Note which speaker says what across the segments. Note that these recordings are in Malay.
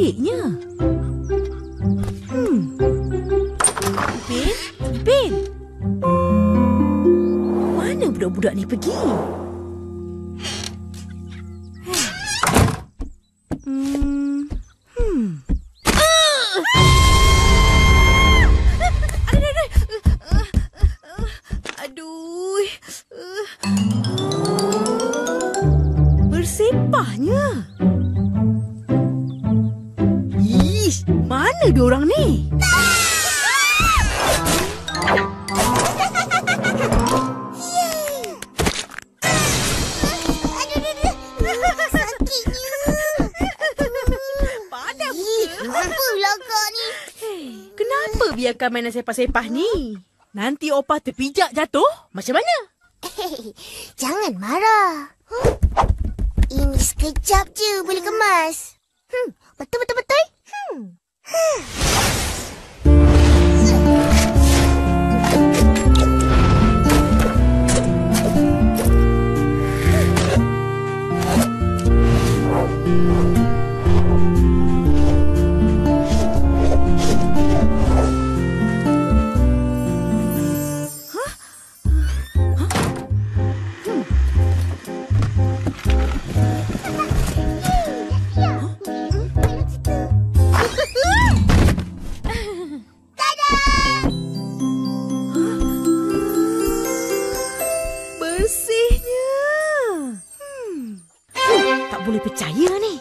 Speaker 1: menariknya. Ipin. Mana budak-budak ni pergi? Aduh. Bersepahnya. Ish, mana dia orang ni? Biarkan mainan sepah-sepah ni. Nanti Opah terpijak jatuh. Macam mana?
Speaker 2: Jangan marah. Ini sekejap je boleh kemas. Betul.
Speaker 1: Bersihnya. Tak boleh percaya ni.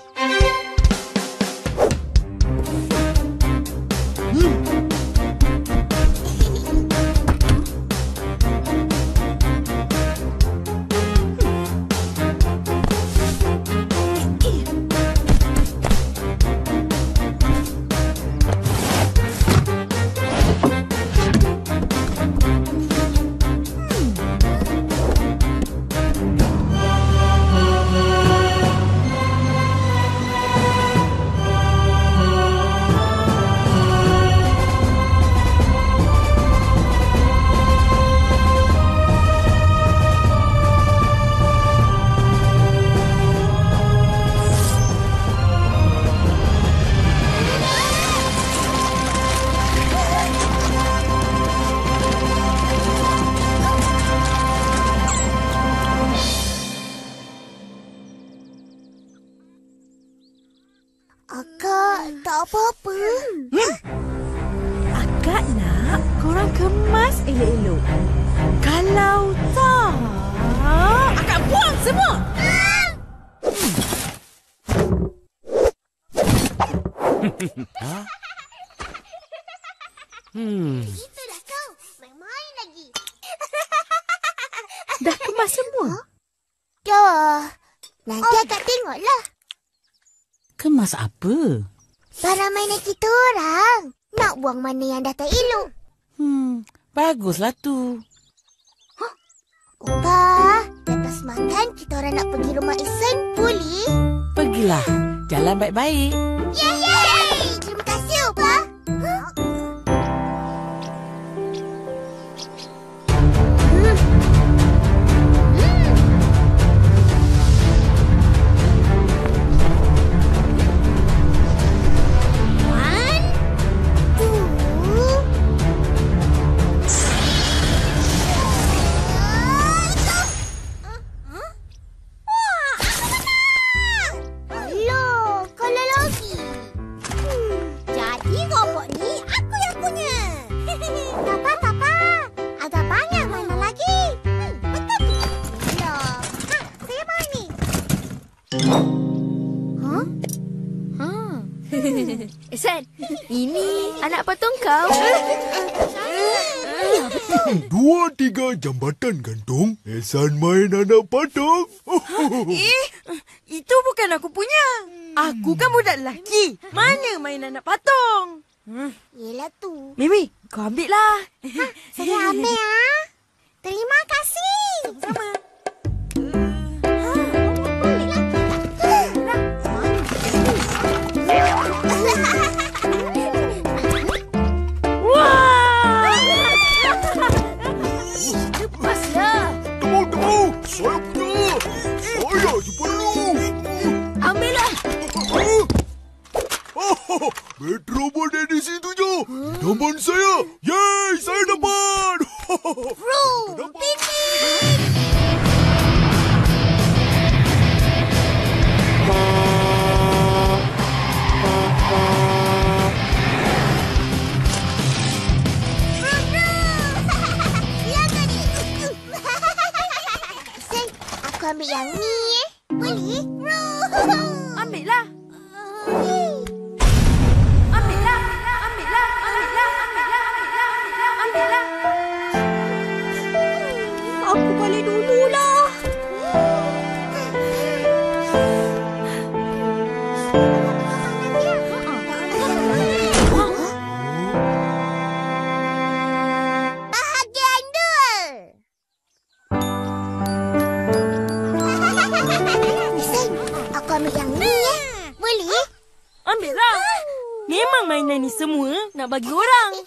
Speaker 2: Akak, tak apa-apa.
Speaker 1: Akak nak korang kemas elok-elok. Kalau tak, akak buang semua.
Speaker 2: Itu dah kau. Main-main lagi.
Speaker 1: Dah kemas semua?
Speaker 2: Dah. Nanti akak tengoklah.
Speaker 3: Kemas apa?
Speaker 2: Barang mainan kita orang. Nak buang mana yang dah tak elok.
Speaker 3: Baguslah tu.
Speaker 2: Opah, lepas makan kita orang nak pergi rumah Ihsan, boleh?
Speaker 3: Pergilah. Jalan baik-baik.
Speaker 2: Yeay! Terima kasih, Opah.
Speaker 1: Ihsan, ini anak patung kau.
Speaker 2: Ya, betul.
Speaker 4: 2-3 jambatan gantung. Ihsan main anak patung.
Speaker 1: Itu bukan aku punya. Aku kan budak lelaki. Mana main anak patung?
Speaker 2: Yelah tu.
Speaker 1: Mimi, kau ambil lah.
Speaker 2: Saya ambil ya. Terima kasih.
Speaker 1: Sama.
Speaker 4: Saya punya. Saya jumpa dulu.
Speaker 1: Ambillah.
Speaker 4: Petro boleh di situ je. Teman saya. Yeay, saya dapat.
Speaker 2: Bro, Pipi. Aku ambil yang ni Boleh?
Speaker 1: Ambillah. Ambillah.
Speaker 2: Aku balik dululah. Bahagian 2. Sen, aku ambil yang ni Boleh?
Speaker 1: Ambillah. Memang mainan ni semua nak bagi orang.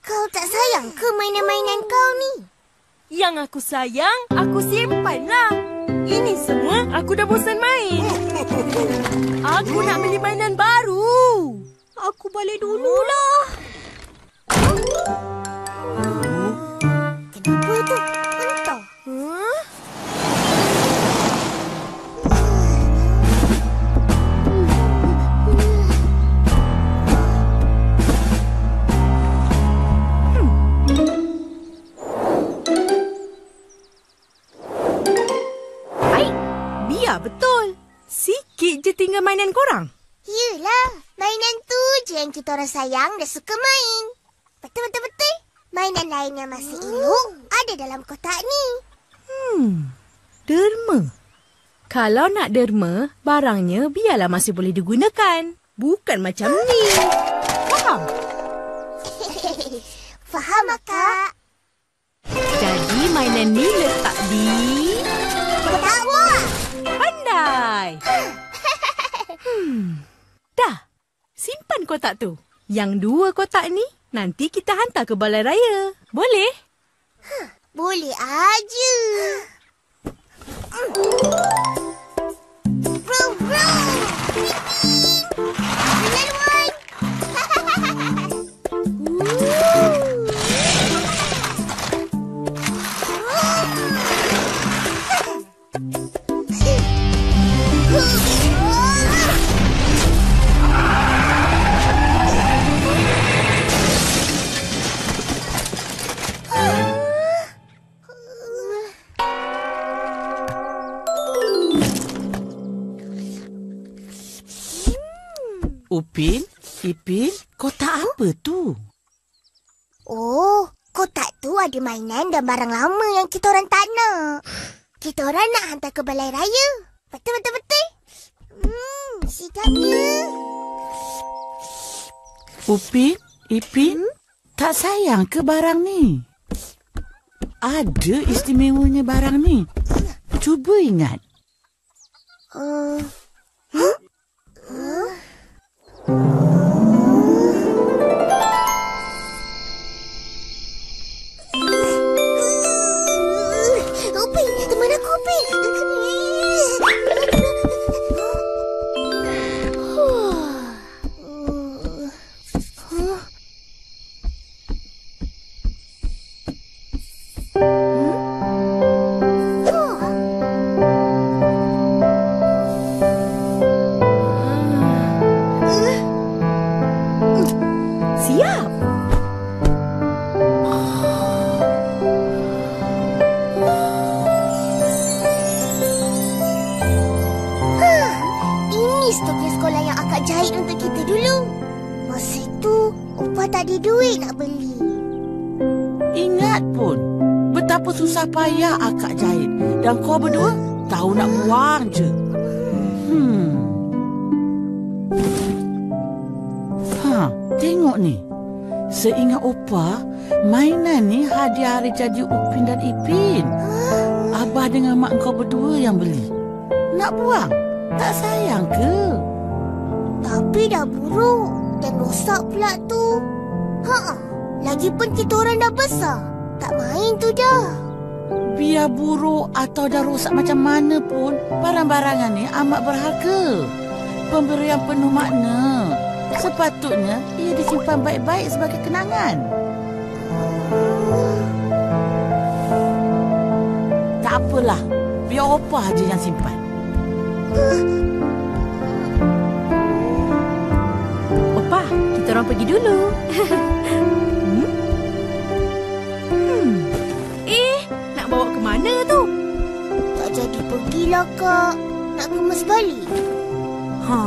Speaker 2: Kau tak sayang ke mainan-mainan kau ni?
Speaker 1: Yang aku sayang, aku simpanlah. Ini semua aku dah bosan main. Aku nak beli mainan baru.
Speaker 2: Aku balik dululah. Kenapa tu? Entah.
Speaker 1: Biar betul. Sikit je tinggal mainan korang.
Speaker 2: Yelah, mainan tu je yang kita orang sayang dan suka main. Betul. Mainan lain yang masih elok ada dalam kotak ni.
Speaker 1: Derma. Kalau nak derma, barangnya biarlah masih boleh digunakan. Bukan macam ni. Faham?
Speaker 2: Faham, Kak?
Speaker 1: Jadi mainan ni letak di...
Speaker 2: Kotak buah.
Speaker 1: Pandai. Dah. Simpan kotak tu. Yang 2 kotak ni, nanti kita hantar ke balai raya. Boleh?
Speaker 2: Boleh aja. Brum, brum. Laluan.
Speaker 3: Upin, Ipin, kotak apa tu?
Speaker 2: Oh, kotak tu ada mainan dan barang lama yang kita orang tak nak. Kita orang nak hantar ke balai raya. Betul. Sidangnya.
Speaker 3: Upin, Ipin, tak sayang ke barang ni? Ada istimewanya barang ni. Cuba ingat.
Speaker 2: Upin, teman aku Upin.
Speaker 1: Siap.
Speaker 2: Ini stoknya sekolah yang akak jahit untuk kita dulu. Masa tu, Upah tak ada duit nak beli.
Speaker 3: Ingat pun, betapa susah payah akak jahit. Dan kau berdua tahu nak buang je. Tengok ni. Seingat Opa, mainan ni hadiah hari jadi Upin dan Ipin. Abah dengan mak kau berdua yang beli. Nak buang? Tak sayang ke?
Speaker 2: Tapi dah buruk dan rosak pula tu. Lagipun kita orang dah besar. Tak main tu dah.
Speaker 3: Biar buruk atau dah rosak macam mana pun, barang-barangan ni amat berharga. Pemberian penuh makna. Sepatutnya ia disimpan baik-baik sebagai kenangan. Tak apalah, biar Opa je yang simpan.
Speaker 1: Opa, kita orang pergi dulu. Nak bawa ke mana tu?
Speaker 2: Tak jadi pergilah, Kak. Nak kemas balik.
Speaker 1: Ha?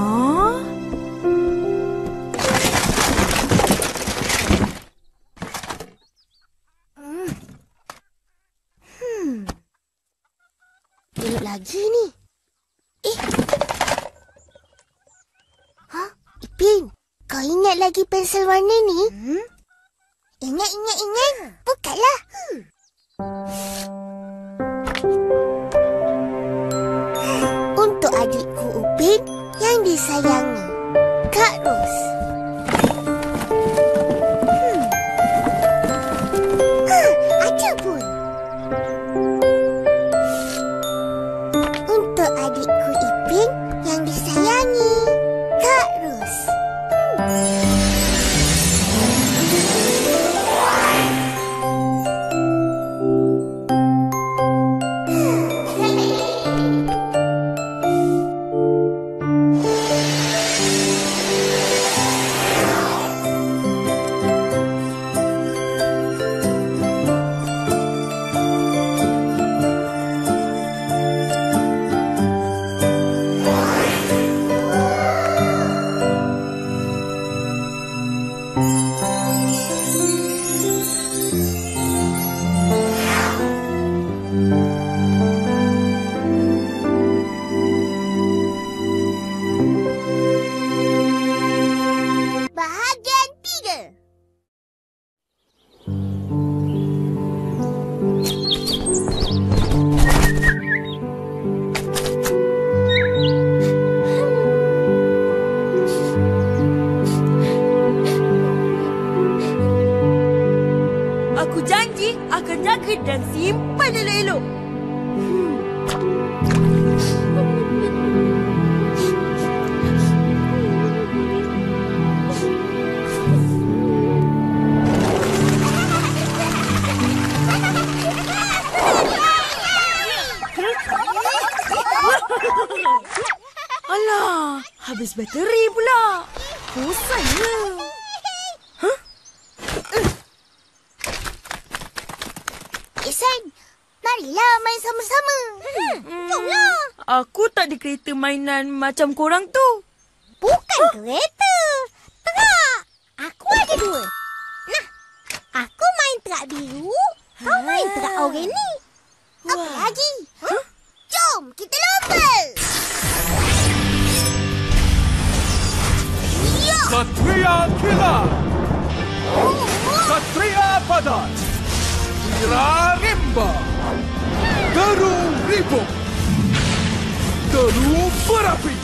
Speaker 2: Elok lagi ni. Ipin, kau ingat lagi pensel warna ni? Ingat. Bukalah. Untuk adikku Upin yang disayangi, Kak Ros. Ada pun. Untuk adikku Ipin yang disayangi, Kak Ros. Bahagian 3.
Speaker 1: Aku janji akan jaga dan simpan elok-elok. Alah, habis bateri pula. Bosannya.
Speaker 2: Ihsan, marilah main sama-sama. Jomlah.
Speaker 1: Aku tak ada kereta mainan macam korang tu.
Speaker 2: Bukan kereta. Terak. Aku ada 2. Nah, aku main terak biru. Kau main terak oranye. Apa lagi? Jom, kita lomba.
Speaker 4: Satria Kilat, Satria Padat, Wira Rimba, Garu Ribut, Garu Berapi.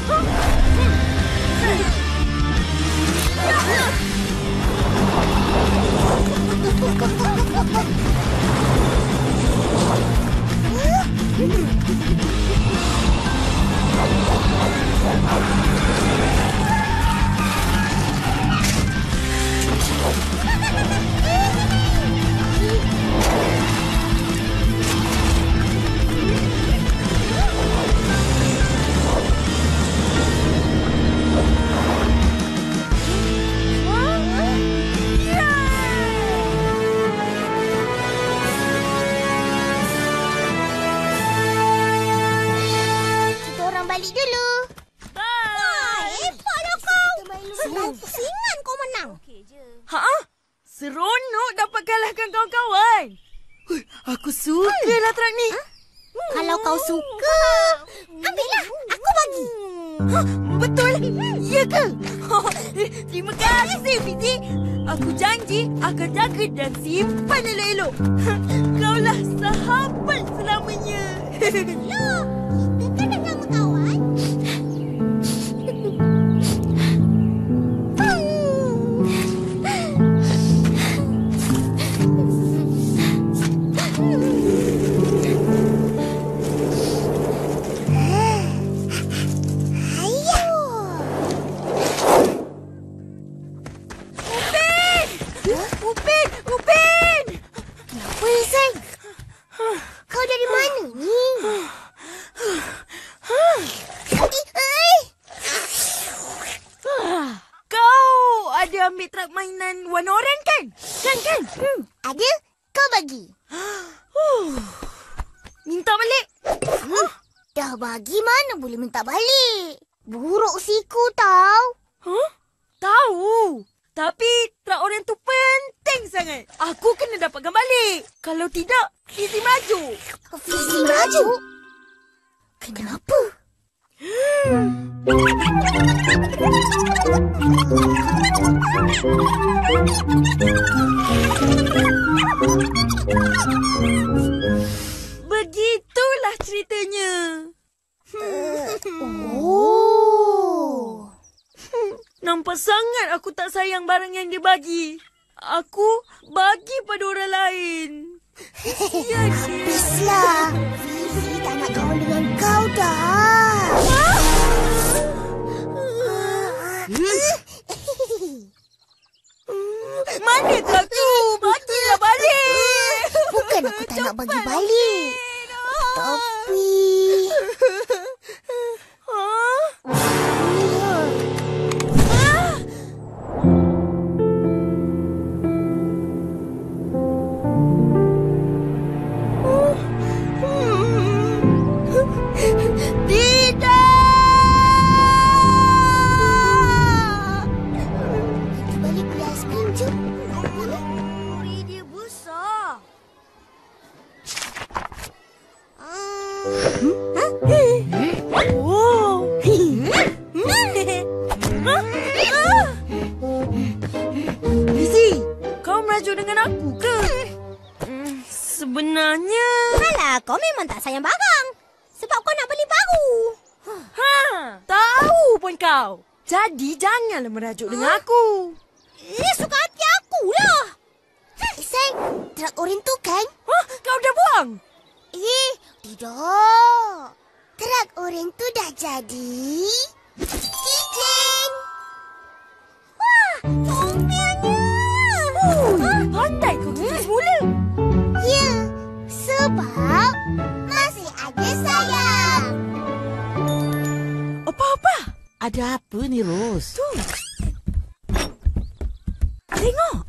Speaker 2: Kita orang balik dulu.
Speaker 1: Bye.
Speaker 2: Hebatlah kau. Senang pusingan kau menang.
Speaker 1: Ha? Seronok dapat kalahkan kawan-kawan. Aku sukalah terak ni.
Speaker 2: Kalau kau suka, ambillah. Aku bagi.
Speaker 1: Betul? Ya ke? Terima kasih, Fizi. Aku janji akan jaga dan simpan elok-elok. Kaulah sahabat selamanya.
Speaker 2: Loh, itu kan dah nama kawan. Ayo.
Speaker 1: warna oranye kan? Kan?
Speaker 2: Ada? Kau bagi.
Speaker 1: Minta balik.
Speaker 2: Dah bagi mana boleh minta balik. Buruk siku tau.
Speaker 1: Tahu. Tapi trak oranye tu penting sangat. Aku kena dapatkan balik. Kalau tidak, Fizi maju.
Speaker 2: Fizi maju? Kenapa?
Speaker 1: Begitulah ceritanya. Nampak sangat aku tak sayang barang yang dia bagi. Aku bagi pada orang lain. Kesian dia.
Speaker 2: Bislah. Fizi tak nak kawan dengan kau dah.
Speaker 1: Mana kau tu? Bagilah balik.
Speaker 2: Bukan aku tak nak bagi balik. Tapi...
Speaker 1: Sebenarnya...
Speaker 2: Alah, kau memang tak sayang barang. Sebab kau nak beli baru.
Speaker 1: Tahu pun kau. Jadi janganlah merajuk dengan aku.
Speaker 2: Suka hati akulah. Iseng, trak oranye tu kan?
Speaker 1: Kau dah buang?
Speaker 2: Tidak. Trak oranye tu dah jadi... kitchen. Wah, comelnya.
Speaker 1: Pandai kau kita semula.
Speaker 2: Ya, sebab masih ada sayang.
Speaker 3: Apa-apa? Ada apa ni, Ros?
Speaker 1: Tu. Tengok.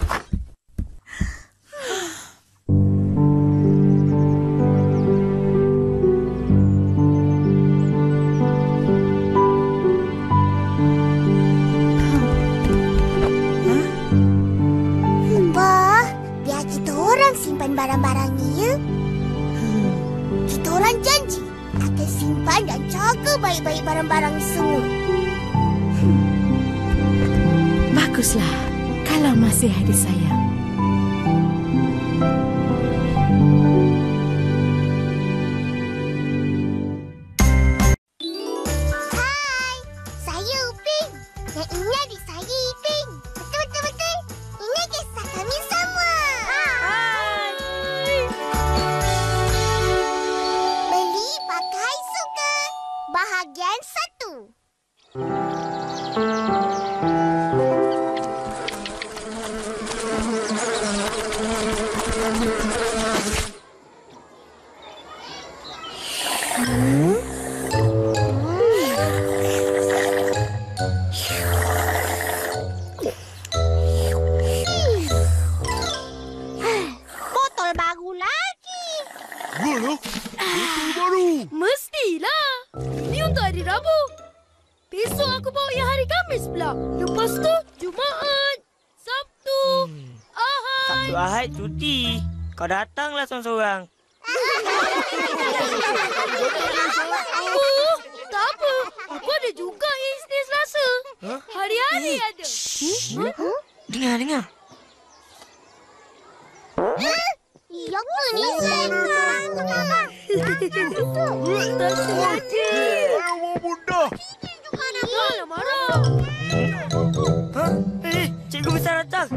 Speaker 2: Barang-barang ni, ya? Kita orang janji akan simpan dan jaga baik-baik barang-barang ni semua.
Speaker 1: Baguslah kalau masih ada sayang.
Speaker 2: Hai, saya Upin. Yang ini adik saya Ipin. Betul. Ini kisah kami semua. Bahagian 1. Botol baru lagi.
Speaker 4: Yalah, botol baru.
Speaker 1: Mestilah. Ini untuk hari Rabu. Besok aku bawa yang hari Khamis pula. Lepas tu, Jumaat, Sabtu, Ahad.
Speaker 5: Sabtu Ahad cuti. Kau datanglah seorang-seorang.
Speaker 1: Tak apa. Aku ada juga Isnin Selasa. Hari-hari ada.
Speaker 5: Dengar.
Speaker 2: Ya ke ni?
Speaker 1: Tak sengaja.
Speaker 4: Awak bunda.
Speaker 1: Janganlah marah.
Speaker 5: Cikgu besar datang.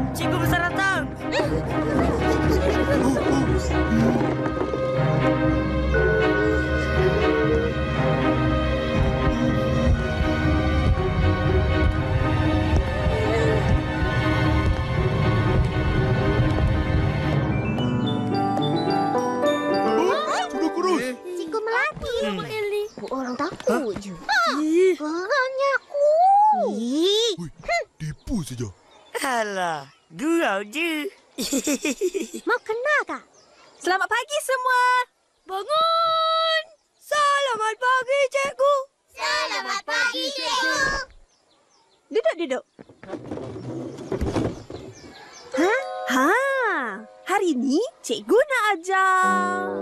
Speaker 4: Sudah kurus.
Speaker 2: Cikgu Melati.
Speaker 1: Mak Eli.
Speaker 2: Orang takut je. Geramnya aku.
Speaker 4: Wih, tipu saja.
Speaker 5: Alah, Gurau je.
Speaker 2: Mau kena kak?
Speaker 1: Selamat pagi semua. Bangun. Selamat pagi, cikgu.
Speaker 2: Selamat pagi, cikgu.
Speaker 1: Duduk. Hari ni cikgu nak ajar.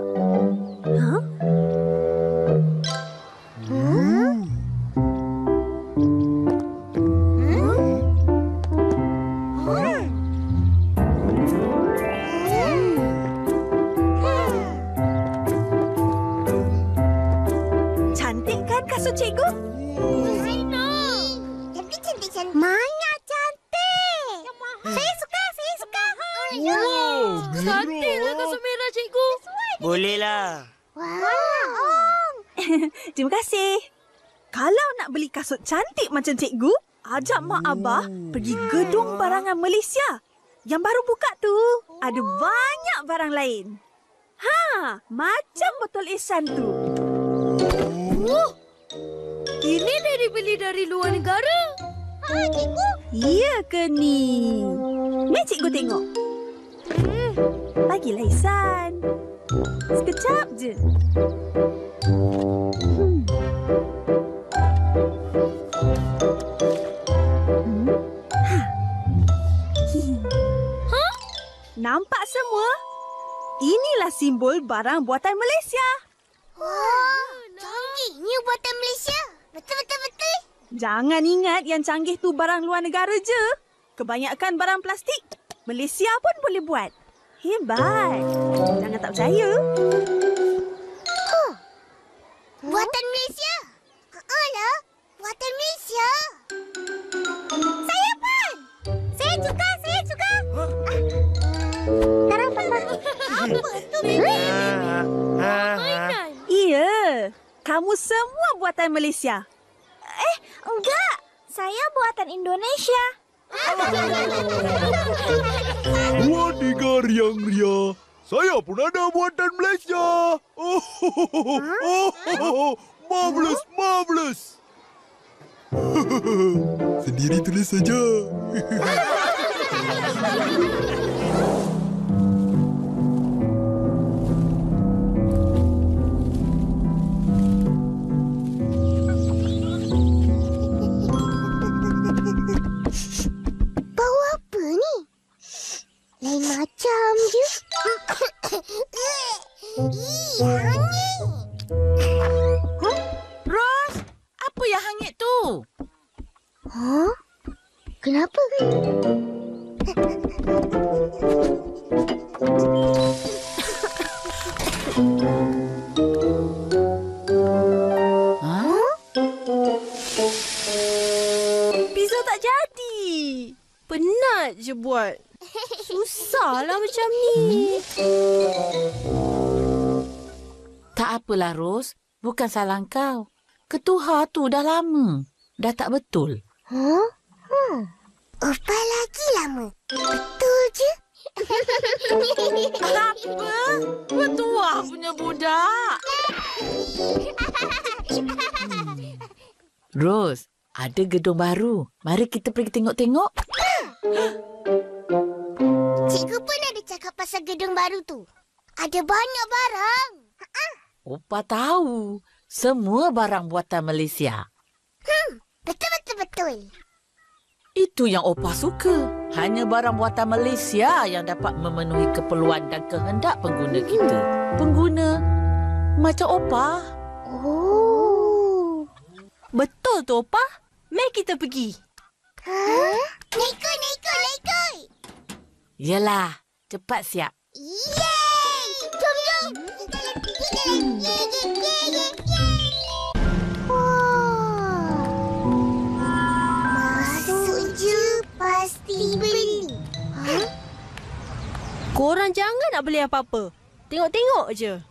Speaker 1: Cantik kan kasut cikgu?
Speaker 2: Tapi cantik-cantik. Mana cantik? Saya suka.
Speaker 4: Wow,
Speaker 1: Cantiklah kasut merah cikgu.
Speaker 5: Bolehlah.
Speaker 2: Wow.
Speaker 1: Terima kasih. Kalau nak beli kasut cantik macam cikgu, ajak mak abah pergi gedung barangan Malaysia. Yang baru buka tu, ada banyak barang lain. Macam botol Ihsan tu. Ini dah dibeli dari luar negara.
Speaker 2: Cikgu.
Speaker 1: Ya ke ni? Mari cikgu tengok. Bagilah Ihsan. Sekejap je. Nampak semua? Inilah simbol barang buatan Malaysia.
Speaker 2: Canggihnya buatan Malaysia. Betul.
Speaker 1: Jangan ingat yang canggih tu barang luar negara je. Kebanyakan barang plastik, Malaysia pun boleh buat. Hebat. Jangan tak percaya.
Speaker 2: Buatan Malaysia. Alah, buatan Malaysia. Saya pun. Saya juga. Apa tu, Bibi?
Speaker 1: Mainan. Iya. Kamu semua buatan Malaysia.
Speaker 2: Enggak. Saya buatan Indonesia.
Speaker 4: Wadigar yang ria. Saya pun ada buatan Malaysia. Marvelous. Sendiri tulis saja.
Speaker 2: Bau apa ni? Lain macam je. Hangit.
Speaker 3: Ros, apa yang hangit tu?
Speaker 2: Kenapa?
Speaker 1: Pizza tak jadi. Penat je buat. Susahlah macam ni.
Speaker 3: Tak apalah, Ros. Bukan salah kau. Ketuha tu dah lama. Dah tak betul.
Speaker 2: Opa lagi lama. Betul je.
Speaker 3: Apa? Bertuah punya budak. Ros, ada gedung baru. Mari kita pergi tengok-tengok.
Speaker 2: Cikgu pun ada cakap pasal gedung baru tu. Ada banyak barang.
Speaker 3: Opa tahu. Semua barang buatan Malaysia.
Speaker 2: Betul.
Speaker 3: Itu yang Opa suka. Hanya barang buatan Malaysia yang dapat memenuhi keperluan dan kehendak pengguna kita. Pengguna macam Opa.
Speaker 1: Betul tu, Opa. Mari kita pergi.
Speaker 2: Naikkan.
Speaker 3: Yelah, cepat siap.
Speaker 2: Yeay! Jom. Masuk je pasti beli.
Speaker 1: Korang jangan nak beli apa-apa. Tengok-tengok je.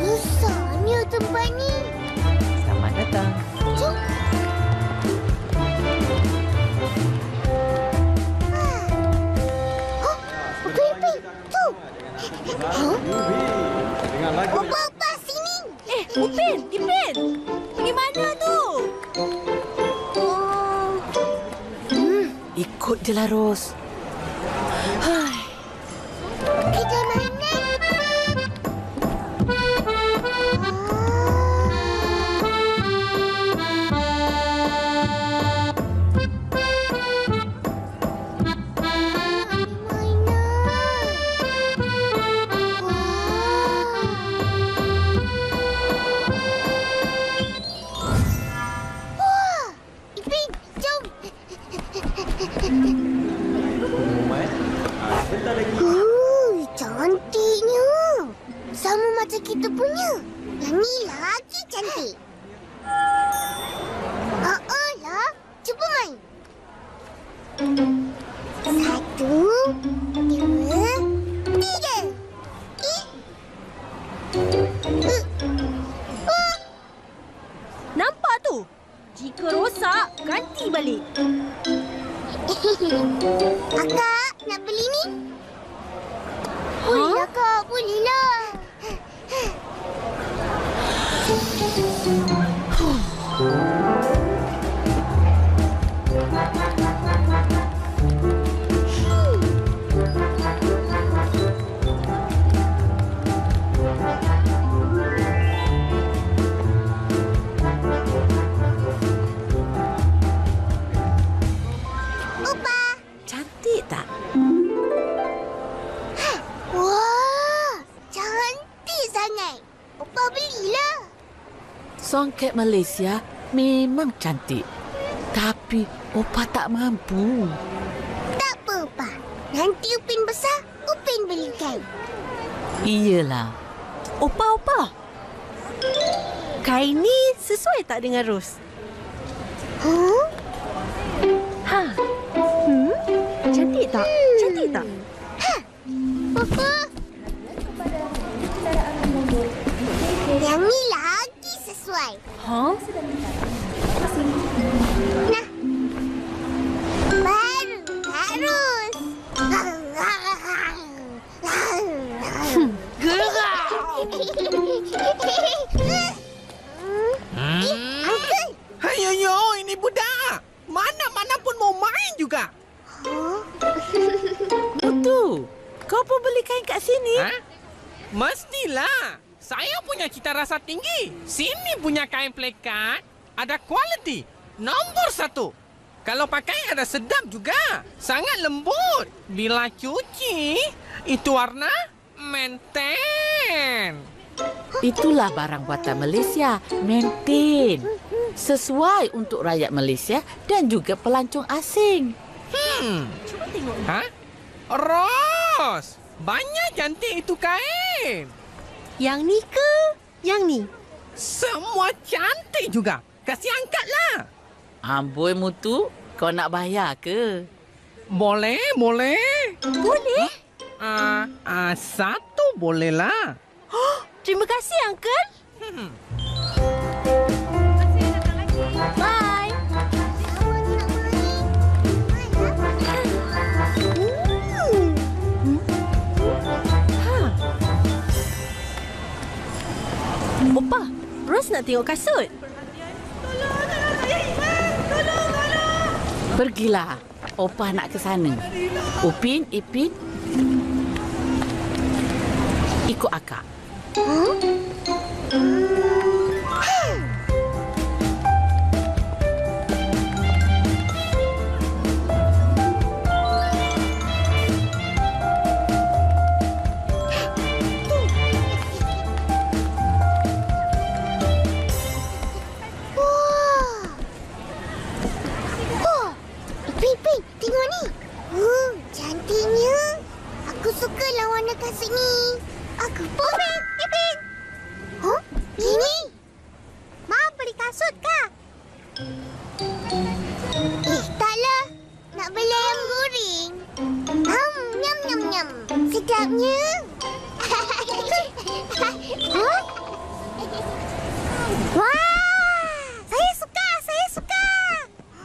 Speaker 2: Besarnya tempat ni.
Speaker 3: Selamat datang.
Speaker 2: Jom. Upin, tu.
Speaker 3: Ikut je lah, Ros.
Speaker 2: Kedai mainan. Cantiknya. Sama macam kita punya. Yang ni lagi cantik. Lah. Cuba main. 1, 2, 3.
Speaker 1: Nampak tu? Jika rosak, ganti balik.
Speaker 2: Akak, nak beli ni? Bolehlah, Kak. Bolehlah. Opa.
Speaker 1: Cantik tak?
Speaker 2: Wah, cantik sangat. Opa belilah.
Speaker 3: Songket Malaysia memang cantik. Tapi Opa tak mampu.
Speaker 2: Tak apa, Opa. Nanti Upin besar, Upin belikan.
Speaker 3: Iyalah.
Speaker 1: Opa. Kain ni sesuai tak dengan Ros? Cantik tak? Cantik tak?
Speaker 2: Papa. Yang ni lagi sesuai. Nah. Baru harus.
Speaker 1: Gerak!
Speaker 2: Uncle.
Speaker 6: Hayoyo, ini budak. Mana-mana pun mau main juga.
Speaker 3: Mutu, kau pun beli kain kat sini?
Speaker 6: Mestilah. Saya punya cita rasa tinggi. Sini punya kain plekat ada kualiti. Nombor 1. Kalau pakai ada sedap juga. Sangat lembut. Bila cuci, itu warna maintain.
Speaker 3: Itulah barang buatan Malaysia. Maintain. Sesuai untuk rakyat Malaysia dan juga pelancong asing.
Speaker 1: Cuba tengok.
Speaker 6: Ros, banyak cantik itu kain.
Speaker 1: Yang ni ke? Yang ni?
Speaker 6: Semua cantik juga. Kasih angkatlah.
Speaker 3: Amboi Mutu, kau nak bayar ke?
Speaker 6: Boleh.
Speaker 1: Boleh?
Speaker 6: Satu bolehlah.
Speaker 1: Terima kasih, Uncle. Bye. Opa, Ros nak tengok kasut.
Speaker 3: Pergilah. Opa nak ke sana. Upin, Ipin, ikut akak.
Speaker 2: Pin, tengok ni. Cantiknya. Aku sukalah warna kasut ni. Aku pun. Pin. Ini? Mau beli kasut kah? Taklah. Nak beli ayam goreng. Nyam. Sedapnya. Wah! Saya suka.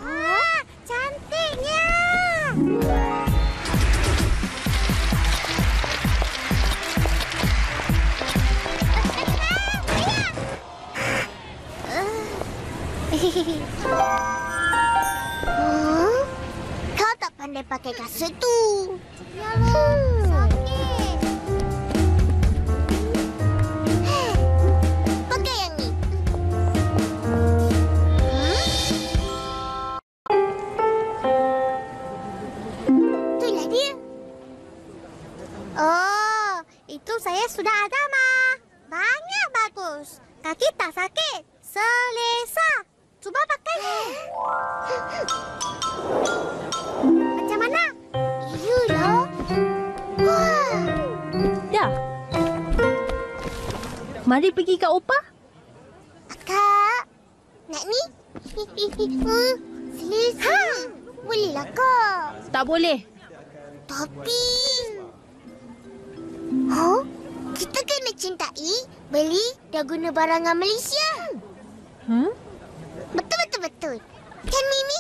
Speaker 2: Wah, cantiknya. Kau tak pandai pakai kasut tu. Yalah, sakit. Pakai yang ni. Itulah dia. Oh, itu saya sudah ada, Ma. Banyak bagus. Kaki tak sakit. Selesa. Cuba pakai. Macam mana? Iyalah. Wah.
Speaker 1: Dah. Mari pergi kat Opa.
Speaker 2: Kak, nak ni? Selesa. Bolehlah, Kak.
Speaker 1: Tak boleh.
Speaker 2: Tapi... Kita kena cintai, beli dan guna barangan Malaysia. Betul. Kan, Mimi?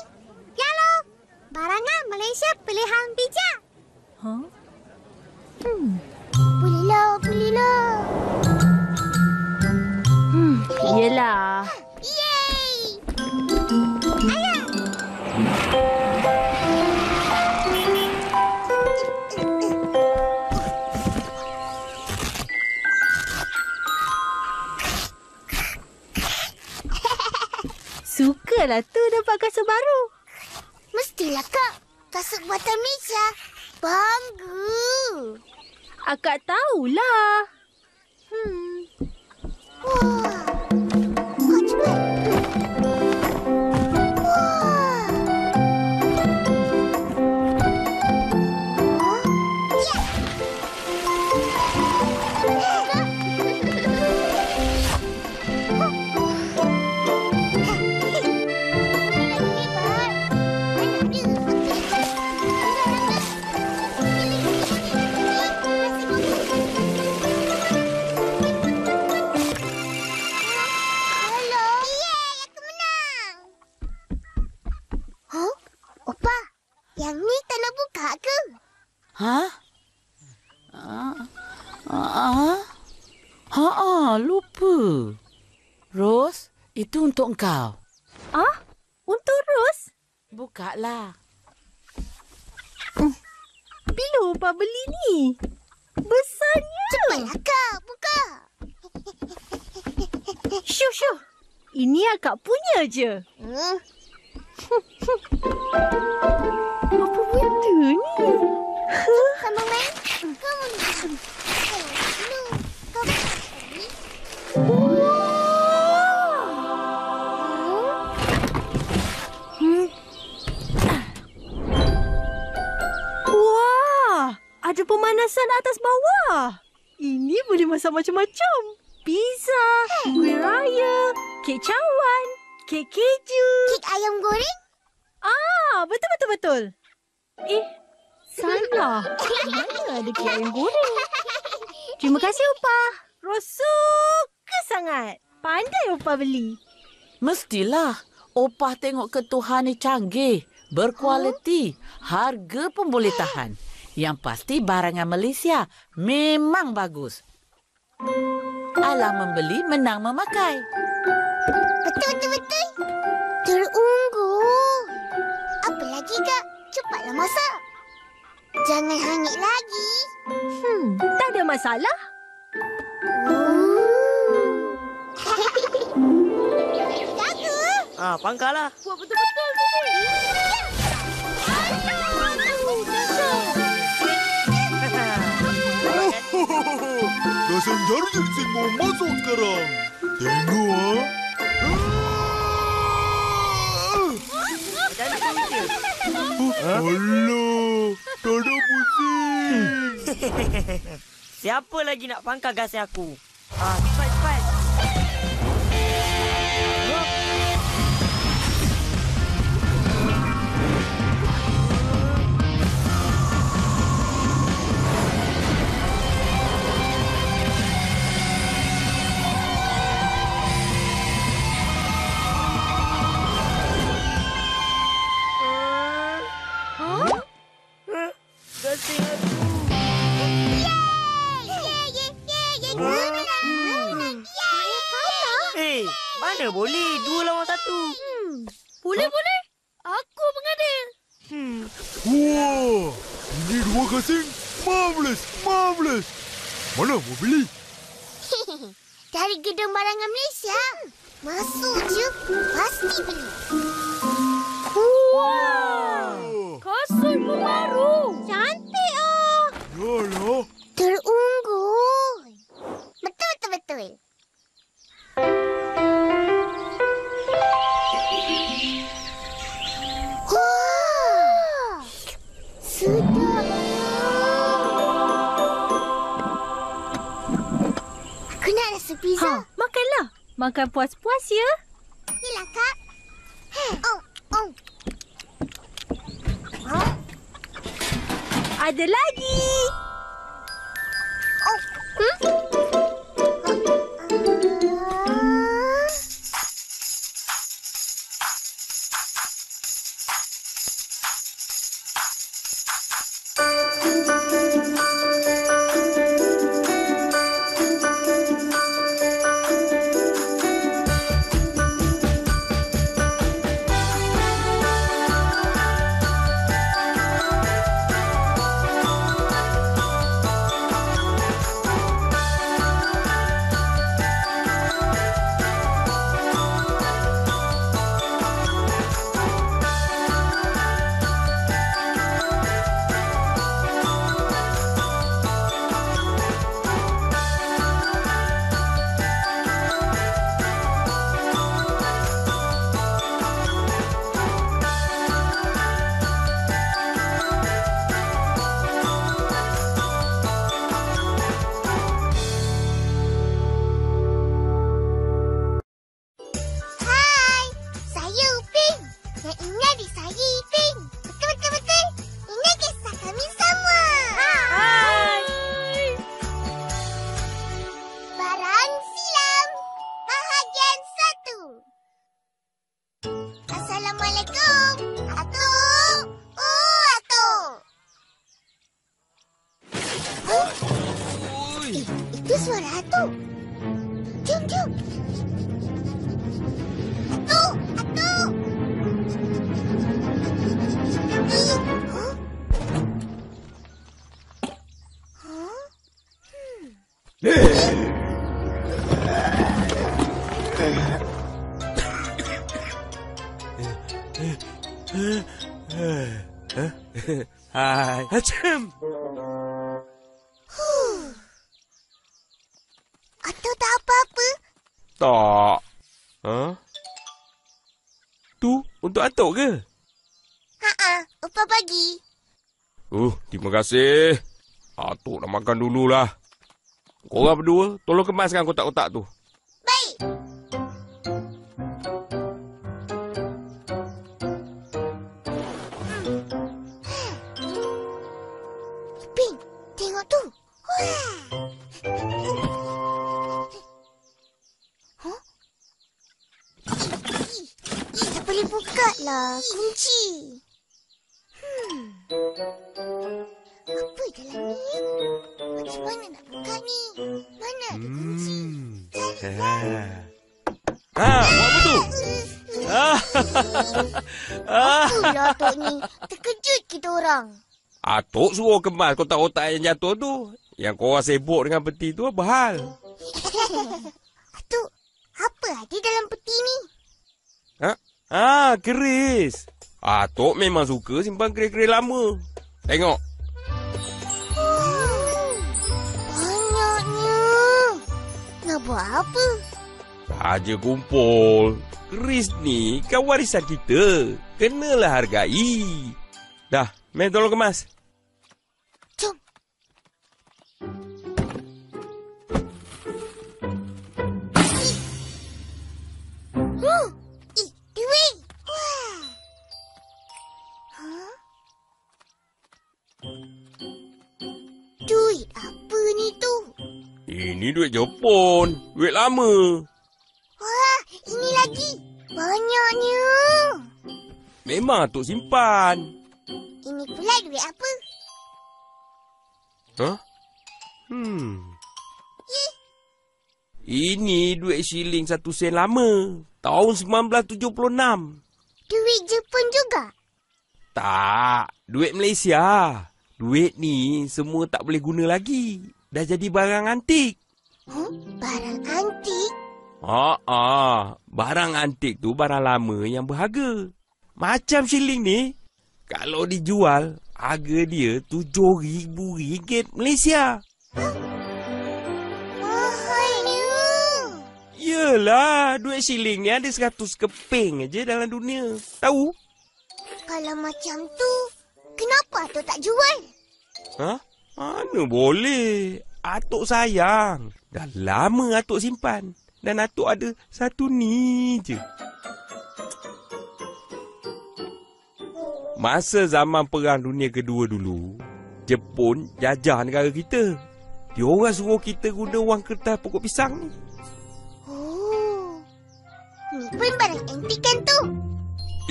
Speaker 2: Yalah. Barangan Malaysia pilihan bijak. Bolehlah.
Speaker 1: Yelah.
Speaker 2: Yeay! Ayah!
Speaker 1: Sukalah tu dapat kasut baru.
Speaker 2: Mestilah, Kak. Kasut buatan Malaysia. Bangga.
Speaker 1: Akak tahulah.
Speaker 2: Wah. Kau cepat. Wah. Ya. Yang ni tak nak buka ke?
Speaker 3: Lupa. Ros, itu untuk engkau.
Speaker 1: Untuk Ros?
Speaker 3: Bukalah.
Speaker 1: Bila Opa beli ni? Besarnya.
Speaker 2: Cepatlah, Kak. Buka.
Speaker 1: Syuh. Ini akak punya je. Apa benda ni?
Speaker 2: Sama main. Kamu ni. Kau ni.
Speaker 1: Wah, ada pemanasan atas bawah. Ini boleh masak macam-macam. Pizza, kuih raya, kek cawan, kek keju.
Speaker 2: Kek ayam goreng?
Speaker 1: Betul. Salah. Mana ada kek ayam goreng? Terima kasih, Opa. Ros suka sangat. Pandai Opa beli.
Speaker 3: Mestilah. Opah tengok ketuhan ni canggih, berkualiti, harga pun boleh tahan. Yang pasti barangan Malaysia memang bagus. Alah membeli, menang memakai.
Speaker 2: Betul. Terunggu. Apa lagi, Kak? Cepatlah masak. Jangan hangit lagi.
Speaker 1: Tak ada masalah.
Speaker 2: Jaga.
Speaker 5: Pangkallah.
Speaker 1: Buat betul-betul, Bubi.
Speaker 4: Dasan jari sing mau masuk sekarang. Tengok Alah, tak ada pusing.
Speaker 5: Siapa lagi nak pangkal gasing aku? Cepat. Gasing aku. Mana boleh? 2 lawan 1.
Speaker 1: Boleh. Aku mengadil.
Speaker 4: Wah, gasing. Marvelous, marvelous. Mana mau beli?
Speaker 2: Dari gedung barangan Malaysia. Masuk je, pasti beli.
Speaker 4: Oh.
Speaker 1: Kasut pun baru.
Speaker 2: Cantik ah.
Speaker 4: Yalah.
Speaker 2: Terunggul. Betul. Wah. Sedap. Aku nak rasa pizza.
Speaker 1: Makanlah. Makan puas-puas ya.
Speaker 2: Yelah, Kak. Oh.
Speaker 1: Ada lagi.
Speaker 2: Hai, saya Upin. Yang ini adik saya Ipin. Betul. Ini kisah kami sama.
Speaker 1: Hai.
Speaker 2: Barang silam. Bahagian 1. Assalamualaikum. Atuk. Atuk. Itu suara Atuk. Jom. Atuk.
Speaker 7: Hai. Macam.
Speaker 2: Atuk tak apa-apa.
Speaker 7: Tak. Tu untuk Atuk ke?
Speaker 2: Upah bagi.
Speaker 7: Terima kasih. Atuk nak makan dululah. Korang berdua, tolong kemaskan kotak-kotak tu.
Speaker 2: Baik. Ipin, tengok tu. Wah. Tak boleh buka lah. Kunci. Apa dalam ni? Bagaimana nak buka ni? Mana ada kunci?
Speaker 7: Buat apa tu?
Speaker 2: Apalah Atuk ni? Terkejut kita orang.
Speaker 7: Atuk suruh kemas kotak-kotak yang jatuh tu. Yang korang sibuk dengan peti tu apa hal?
Speaker 2: Atuk, apa ada dalam peti ni?
Speaker 7: Keris. Atuk memang suka simpan keris-keris lama. Tengok.
Speaker 2: Banyaknya. Nak buat apa?
Speaker 7: Saja kumpul. Keris ni kan warisan kita. Kenalah hargai. Dah, main tolong kemas.
Speaker 2: Jom. Duit. Wah. Duit apa ni tu?
Speaker 7: Ini duit Jepun. Duit lama.
Speaker 2: Wah, ini lagi. Banyaknya.
Speaker 7: Memang Atuk simpan.
Speaker 2: Ini pula duit apa?
Speaker 7: Ini duit shilling 1 sen lama. Tahun 1976.
Speaker 2: Duit Jepun juga?
Speaker 7: Tak, duit Malaysia. duit ni semua tak boleh guna lagi. Dah jadi barang antik.
Speaker 2: Barang antik?
Speaker 7: Barang antik tu barang lama yang berharga. Macam shilling ni, kalau dijual, harga dia RM7,000 Malaysia.
Speaker 2: Mahalnya.
Speaker 7: Yelah, duit shilling ni ada 100 keping aja dalam dunia. Tahu?
Speaker 2: Kalau macam tu, kenapa Atuk tak jual?
Speaker 7: Mana boleh. Atuk sayang. Dah lama Atuk simpan. Dan Atuk ada satu ni je. Masa zaman Perang Dunia Kedua dulu, Jepun jajah negara kita. Diorang suruh kita guna wang kertas pokok pisang ni.
Speaker 2: Ni pun barang antik kan tu?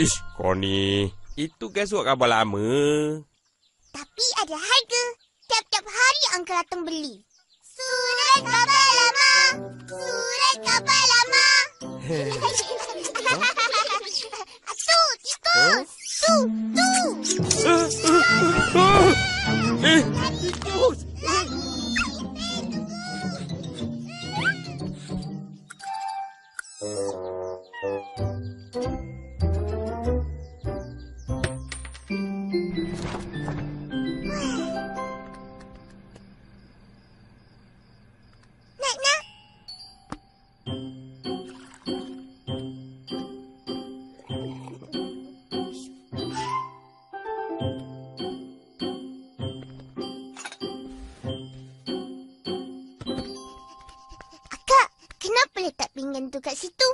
Speaker 7: Ish, kau ni. Itu kan surat khabar lama.
Speaker 2: Tapi ada harga. Tiap-tiap hari Uncle datang beli. Surat khabar lama. Surat khabar lama. Atuk, tikus. Tu.
Speaker 7: Tikus.
Speaker 2: Pinggan tu kat situ.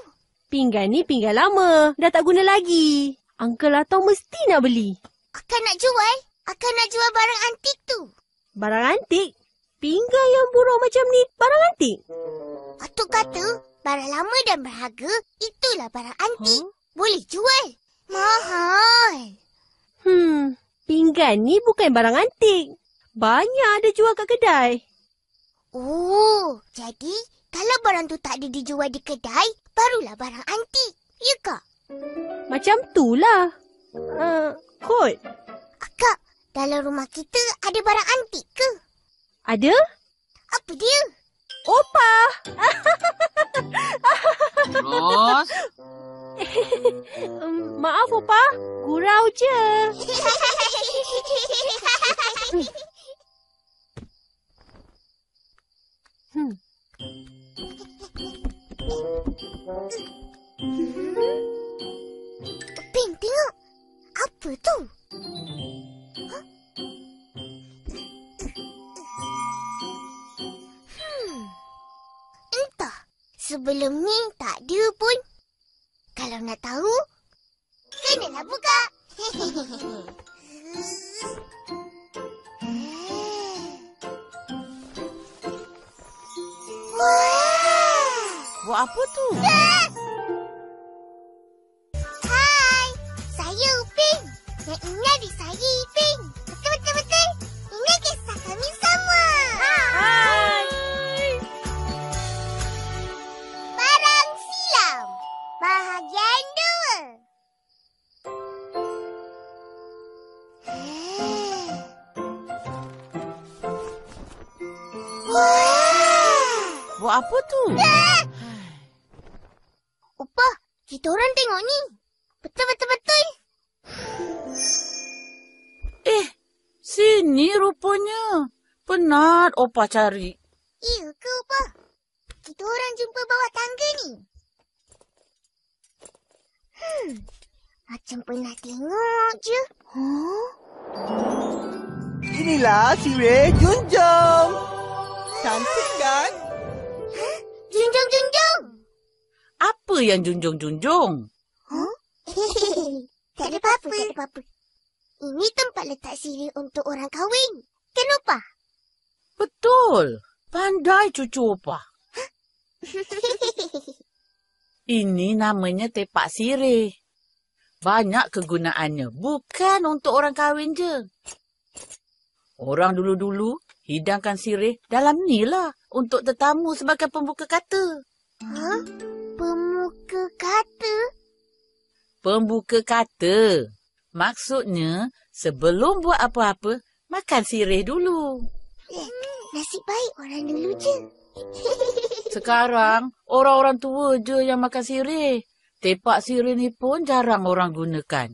Speaker 8: Pinggan ni pinggan lama. Dah tak guna lagi. Uncle Atong mesti nak beli.
Speaker 2: Akak nak jual? Akak nak jual barang antik tu.
Speaker 8: Barang antik? Pinggan yang buruk macam ni barang antik?
Speaker 2: Atuk kata barang lama dan berharga itulah barang antik. Boleh jual. Mahal.
Speaker 8: Pinggan ni bukan barang antik. Banyak ada jual kat kedai.
Speaker 2: Oh, jadi kalau barang tu tak ada dijual di kedai, barulah barang antik. Ya kak?
Speaker 8: Macam tu lah. Kot.
Speaker 2: Akak, dalam rumah kita ada barang antik ke?
Speaker 8: Ada?
Speaker 2: Apa dia?
Speaker 8: Opah.
Speaker 3: Ros?
Speaker 8: Maaf Opah, gurau je.
Speaker 2: Ping, tengok. Apa tu? Entah. Sebelum ni tak ada pun. Kalau nak tahu, kenalah buka.
Speaker 3: Buat apa tu?
Speaker 2: Hai, saya Upin. Yang ini adik saya Ipin. Betul. Ini kisah kami sama.
Speaker 8: Hai.
Speaker 2: Barang silam. Bahagian 2.
Speaker 3: Buat apa tu?
Speaker 2: Opah, kita orang tengok ni. Betul.
Speaker 3: Sini rupanya. Penat Opah cari.
Speaker 2: Iya ke, Opah? Kita orang jumpa bawah tangga ni. Macam pernah tengok je.
Speaker 9: Inilah sirih Junjung. Cantik kan?
Speaker 2: Junjung.
Speaker 3: Apa yang junjung-junjung?
Speaker 2: Tak ada apa-apa. Ini tempat letak sirih untuk orang kahwin. Kan, Opah?
Speaker 3: Betul. Pandai cucu Opah. Ini namanya tepak sirih. Banyak kegunaannya. Bukan untuk orang kahwin je. Orang dulu-dulu hidangkan sirih dalam ni lah. Untuk tetamu sebagai pembuka kata.
Speaker 2: Pembuka kata?
Speaker 3: Pembuka kata. Maksudnya, sebelum buat apa-apa, Makan sirih dulu.
Speaker 2: Nasib baik orang dulu je.
Speaker 3: Sekarang, orang-orang tua je yang makan sirih. Tepak sirih ni pun jarang orang gunakan.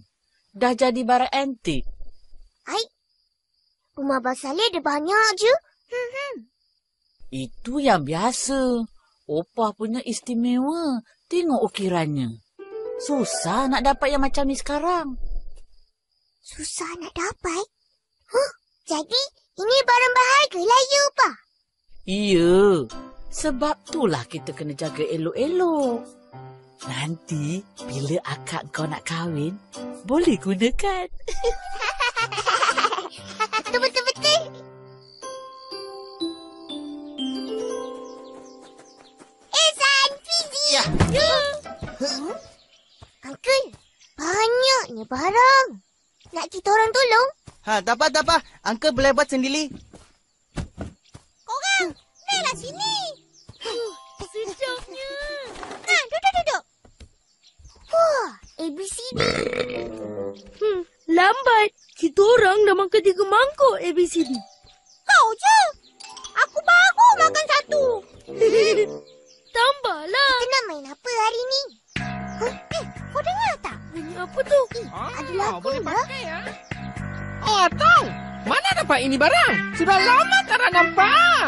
Speaker 3: Dah jadi barang antik.
Speaker 2: Hai. Rumah Abang Saleh ada banyak je.
Speaker 3: Itu yang biasa. Opah punya istimewa. Tengok ukirannya. Susah nak dapat yang macam ni sekarang.
Speaker 2: Susah nak dapat? Jadi, ini barang berharga lah ya, Opah?
Speaker 3: Iya. Sebab itulah kita kena jaga elok-elok. Nanti, bila akak kau nak kahwin, boleh gunakan.
Speaker 2: Betul-betul. San, Fizi.
Speaker 9: Ya.
Speaker 2: Uncle, banyaknya barang. Nak kita orang tolong?
Speaker 9: Tak apa. Uncle boleh buat sendiri.
Speaker 2: Korang, naiklah sini.
Speaker 8: Sedapnya.
Speaker 2: Duduk. Wah, ABCD.
Speaker 8: Lambat. Kita orang dah makan 3 mangkuk ABCD.
Speaker 2: Kau je. Aku baru makan 1.
Speaker 8: Tambahlah.
Speaker 2: Kita nak main apa hari ni? Kau dengar tak?
Speaker 8: Bunyi apa tu?
Speaker 2: Ada lagu
Speaker 6: boleh
Speaker 2: lah.
Speaker 6: pakai ya. Oh, Tong. Mana dapat ini barang? Sudah lama tak nak nampak.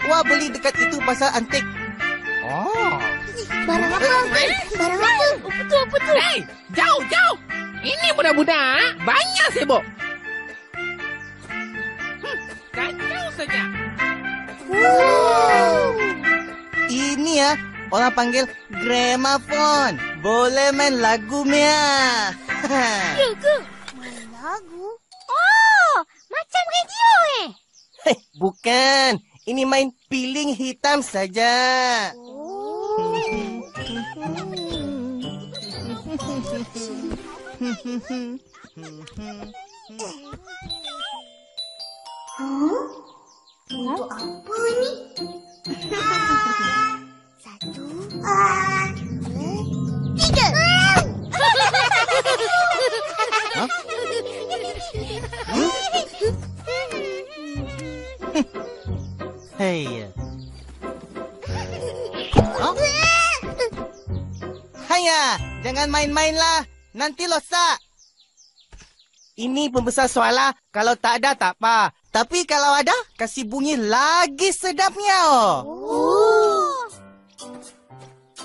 Speaker 9: Wah, beli dekat itu pasar antik.
Speaker 6: Oh.
Speaker 2: Barang apa? Barang apa?
Speaker 8: Apa tu?
Speaker 6: Hei, jauh. Ini budak-budak banyak sibuk. Kacau saja.
Speaker 9: Ini ya, orang panggil gramafon. Boleh main lagu Mia.
Speaker 8: Ya ke?
Speaker 2: Main lagu? Oh, macam radio
Speaker 9: Bukan. Ini main piling hitam saja.
Speaker 2: Untuk apa ni? 1, 2, 3.
Speaker 9: Hei. Haya, jangan main-mainlah. Nanti losak. Ini pembesar suala. Kalau tak ada, tak apa. Tapi kalau ada, kasih bunyi lagi sedapnya.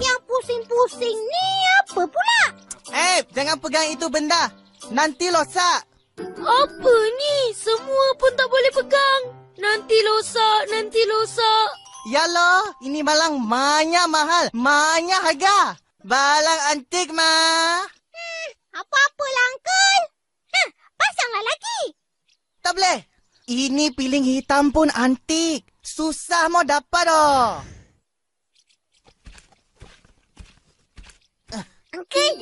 Speaker 2: Yang pusing-pusing ni apa pula?
Speaker 9: Jangan pegang itu benda. Nanti losak.
Speaker 8: Apa ni? Semua pun tak boleh pegang. Nanti losak.
Speaker 9: Yalah, ini balang banyak mahal. Banyak harga. Balang antik, mah.
Speaker 2: Apa-apalah, Uncle. Pasanglah lagi.
Speaker 9: Tak boleh. Ini piling hitam pun antik. Susah mau dapat oh.
Speaker 2: Uncle.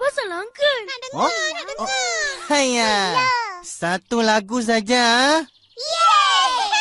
Speaker 8: Pasanglah, Uncle.
Speaker 2: Nak dengar.
Speaker 9: Hanya. Satu lagu saja.
Speaker 2: Yeay!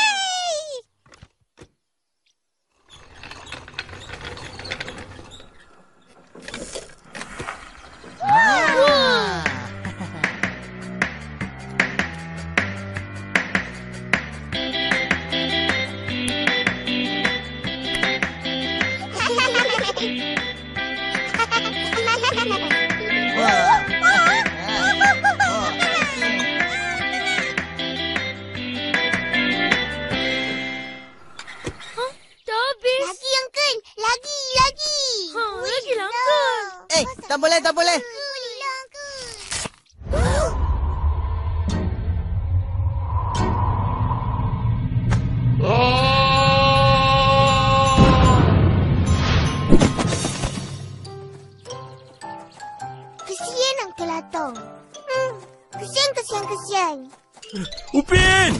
Speaker 9: Tak boleh.
Speaker 2: Kesian Uncle Atong. Kesian.
Speaker 7: Ipin!